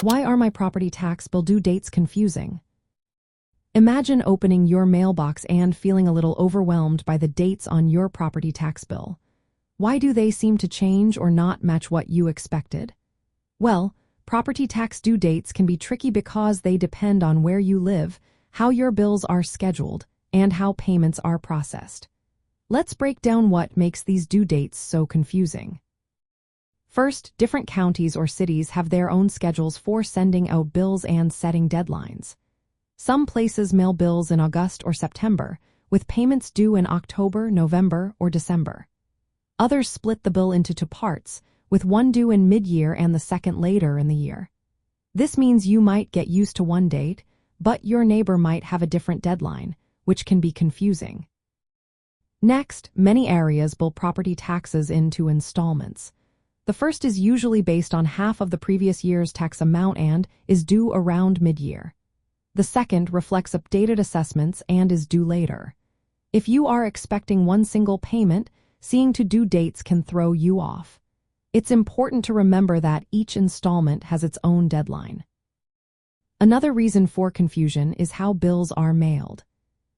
Why are my property tax bill due dates confusing? Imagine opening your mailbox and feeling a little overwhelmed by the dates on your property tax bill. Why do they seem to change or not match what you expected? Well, property tax due dates can be tricky because they depend on where you live, how your bills are scheduled, and how payments are processed. Let's break down what makes these due dates so confusing. First, different counties or cities have their own schedules for sending out bills and setting deadlines. Some places mail bills in August or September, with payments due in October, November, or December. Others split the bill into two parts, with one due in mid-year and the second later in the year. This means you might get used to one date, but your neighbor might have a different deadline, which can be confusing. Next, many areas bill property taxes into installments. The first is usually based on half of the previous year's tax amount and is due around mid-year. The second reflects updated assessments and is due later. If you are expecting one single payment, seeing two due dates can throw you off. It's important to remember that each installment has its own deadline. Another reason for confusion is how bills are mailed.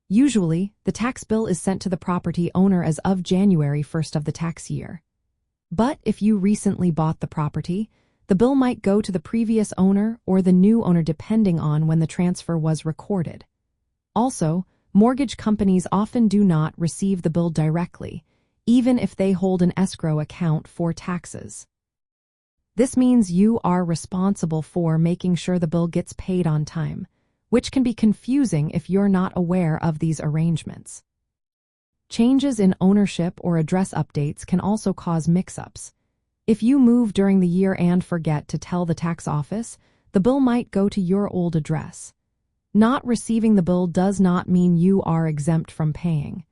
Usually, the tax bill is sent to the property owner as of January 1st of the tax year. But if you recently bought the property, the bill might go to the previous owner or the new owner depending on when the transfer was recorded. Also, mortgage companies often do not receive the bill directly, even if they hold an escrow account for taxes. This means you are responsible for making sure the bill gets paid on time, which can be confusing if you're not aware of these arrangements. Changes in ownership or address updates can also cause mix-ups. If you move during the year and forget to tell the tax office, the bill might go to your old address. Not receiving the bill does not mean you are exempt from paying.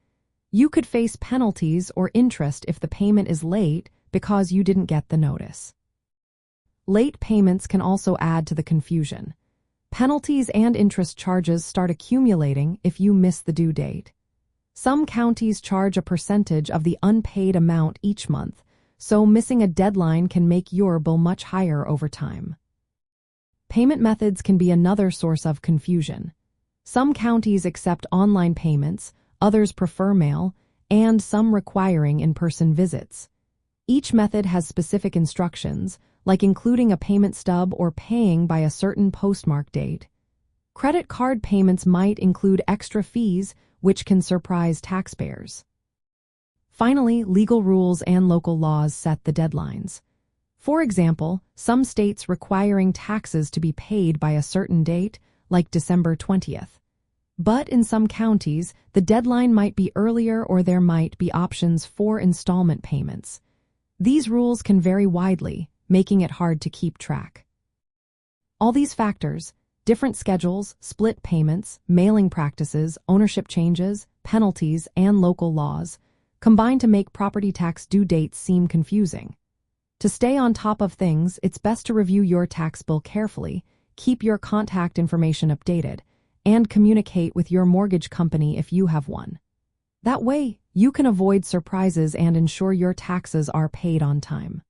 You could face penalties or interest if the payment is late because you didn't get the notice. Late payments can also add to the confusion. Penalties and interest charges start accumulating if you miss the due date. Some counties charge a percentage of the unpaid amount each month, so missing a deadline can make your bill much higher over time. Payment methods can be another source of confusion. Some counties accept online payments, others prefer mail, and some requiring in-person visits. Each method has specific instructions, like including a payment stub or paying by a certain postmark date. Credit card payments might include extra fees, which can surprise taxpayers. Finally, legal rules and local laws set the deadlines. For example, some states requiring taxes to be paid by a certain date, like December 20th. But in some counties, the deadline might be earlier or there might be options for installment payments. These rules can vary widely, making it hard to keep track. All these factors, different schedules, split payments, mailing practices, ownership changes, penalties, and local laws, combine to make property tax due dates seem confusing. To stay on top of things, it's best to review your tax bill carefully, keep your contact information updated, and communicate with your mortgage company if you have one. That way, you can avoid surprises and ensure your taxes are paid on time.